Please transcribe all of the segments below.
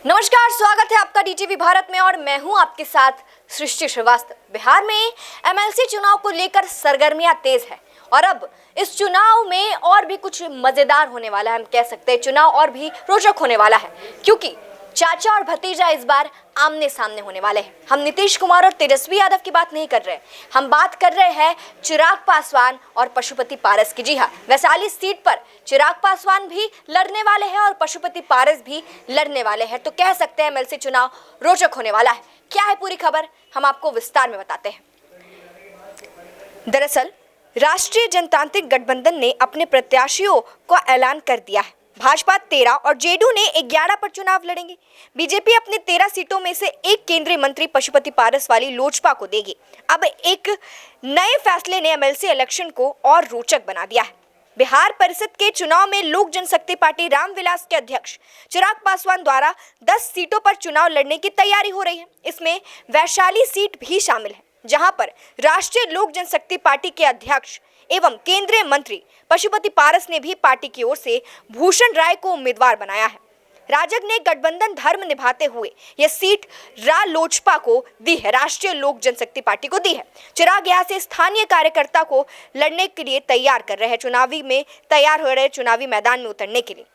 नमस्कार, स्वागत है आपका डीटीवी भारत में और मैं हूं आपके साथ सृष्टि श्रीवास्तव। बिहार में एमएलसी चुनाव को लेकर सरगर्मियां तेज है और अब इस चुनाव में और भी कुछ मजेदार होने वाला है। हम कह सकते हैं चुनाव और भी रोचक होने वाला है क्योंकि चाचा और भतीजा इस बार आमने सामने होने वाले हैं। हम नीतीश कुमार और तेजस्वी यादव की बात नहीं कर रहे, हम बात कर रहे हैं चिराग पासवान और पशुपति पारस की। जी हाँ, वैशाली सीट पर चिराग पासवान भी लड़ने वाले हैं और पशुपति पारस भी लड़ने वाले हैं। तो कह सकते हैं एमएलसी चुनाव रोचक होने वाला है। क्या है पूरी खबर, हम आपको विस्तार में बताते हैं। दरअसल राष्ट्रीय जनतांत्रिक गठबंधन ने अपने प्रत्याशियों का ऐलान कर दिया है। भाजपा 13 और जेडीयू ने 11 पर चुनाव लड़ेंगे। बीजेपी अपने 13 सीटों में से एक केंद्रीय मंत्री पशुपति पारस वाली लोजपा को देगी। अब एक नए फैसले ने एमएलसी इलेक्शन को और रोचक बना दिया है। बिहार परिषद के चुनाव में लोक जनशक्ति पार्टी रामविलास के अध्यक्ष चिराग पासवान द्वारा 10 सीटों पर चुनाव लड़ने की तैयारी हो रही है। इसमें वैशाली सीट भी शामिल है, जहां पर राष्ट्रीय लोक जनशक्ति पार्टी के अध्यक्ष एवं केंद्रीय मंत्री पशुपति पारस ने भी पार्टी की ओर से भूषण राय को उम्मीदवार बनाया है। राजग ने गठबंधन धर्म निभाते हुए यह सीट लोजपा को दी है, राष्ट्रीय लोक जनशक्ति पार्टी को दी है। चिराग यहां से स्थानीय कार्यकर्ता को लड़ने के लिए तैयार कर रहे हैं, तैयार हो रहे चुनावी मैदान में उतरने के लिए।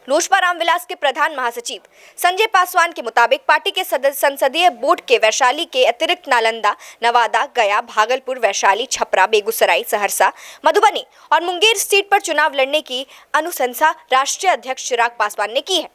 लोजपा रामविलास के प्रधान महासचिव संजय पासवान के मुताबिक पार्टी के संसदीय बोर्ड के वैशाली के अतिरिक्त नालंदा, नवादा, गया, भागलपुर, वैशाली, छपरा, बेगूसराय, सहरसा, मधुबनी और मुंगेर सीट पर चुनाव लड़ने की अनुशंसा राष्ट्रीय अध्यक्ष चिराग पासवान ने की है।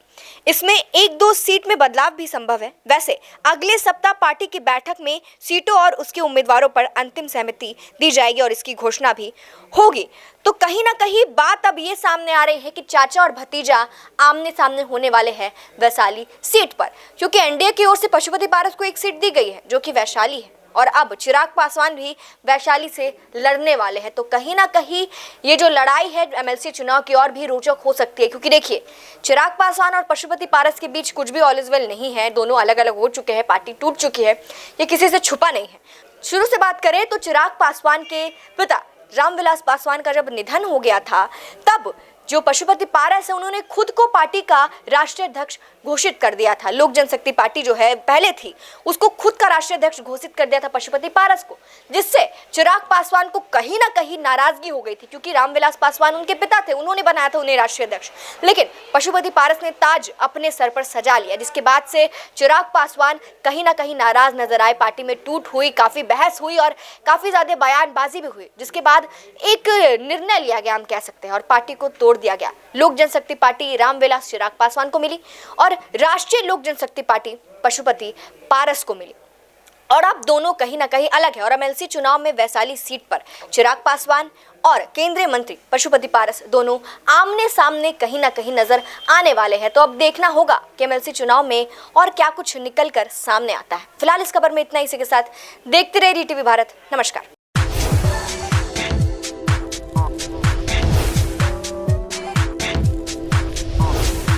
इसमें 1-2 सीट में बदलाव भी संभव है। वैसे अगले सप्ताह पार्टी की बैठक में सीटों और उसके उम्मीदवारों पर अंतिम सहमति दी जाएगी और इसकी घोषणा भी होगी। तो कहीं ना कहीं बात अब ये सामने आ रही है कि चाचा और भतीजा आमने सामने होने वाले हैं वैशाली सीट पर, क्योंकि एनडीए की ओर से पशुपति पारस को एक सीट दी गई है जो कि वैशाली है और अब चिराग पासवान भी वैशाली से लड़ने वाले हैं। तो कहीं ना कहीं ये जो लड़ाई है एमएलसी चुनाव की और भी रोचक हो सकती है, क्योंकि देखिए चिराग पासवान और पशुपति पारस के बीच कुछ भी ऑल इज वेल नहीं है। दोनों अलग अलग हो चुके हैं, पार्टी टूट चुकी है, ये किसी से छुपा नहीं है। शुरू से बात करें तो चिराग पासवान के पिता रामविलास पासवान का जब निधन हो गया था तब जो पशुपति पारस है उन्होंने खुद को पार्टी का राष्ट्रीय अध्यक्ष घोषित कर दिया था। लोक जनशक्ति पार्टी जो है पहले थी उसको खुद का राष्ट्रीय अध्यक्ष घोषित कर दिया था पशुपति पारस को, जिससे चिराग पासवान को कहीं ना कहीं नाराजगी हो गई थी, क्योंकि रामविलास पासवान उनके पिता थे, उन्होंने बनाया था उन्हें राष्ट्रीय अध्यक्ष। लेकिन पशुपति पारस ने ताज अपने सर पर सजा लिया, जिसके बाद से चिराग पासवान कहीं ना कहीं नाराज नजर आए। पार्टी में टूट हुई, काफी बहस हुई और काफी ज्यादा बयानबाजी भी हुई, जिसके बाद एक निर्णय लिया गया हम कह सकते हैं और पार्टी को तोड़ दिया गया। लोक जनशक्ति पार्टी रामविलास चिराग पासवान को मिली और राष्ट्रीय लोक जनशक्ति पार्टी पशुपति पारस को मिली और अब दोनों कहीं ना कहीं अलग है। और एमएलसी चुनाव में वैशाली सीट पर चिराग पासवान और केंद्रीय मंत्री पशुपति पारस दोनों आमने सामने कहीं ना कहीं नजर आने वाले हैं। तो अब देखना होगा कि एमएलसी चुनाव में और क्या कुछ निकल कर सामने आता है। फिलहाल इस खबर में इतना ही। इसी के साथ देखते रहिए डीटीवी भारत। नमस्कार।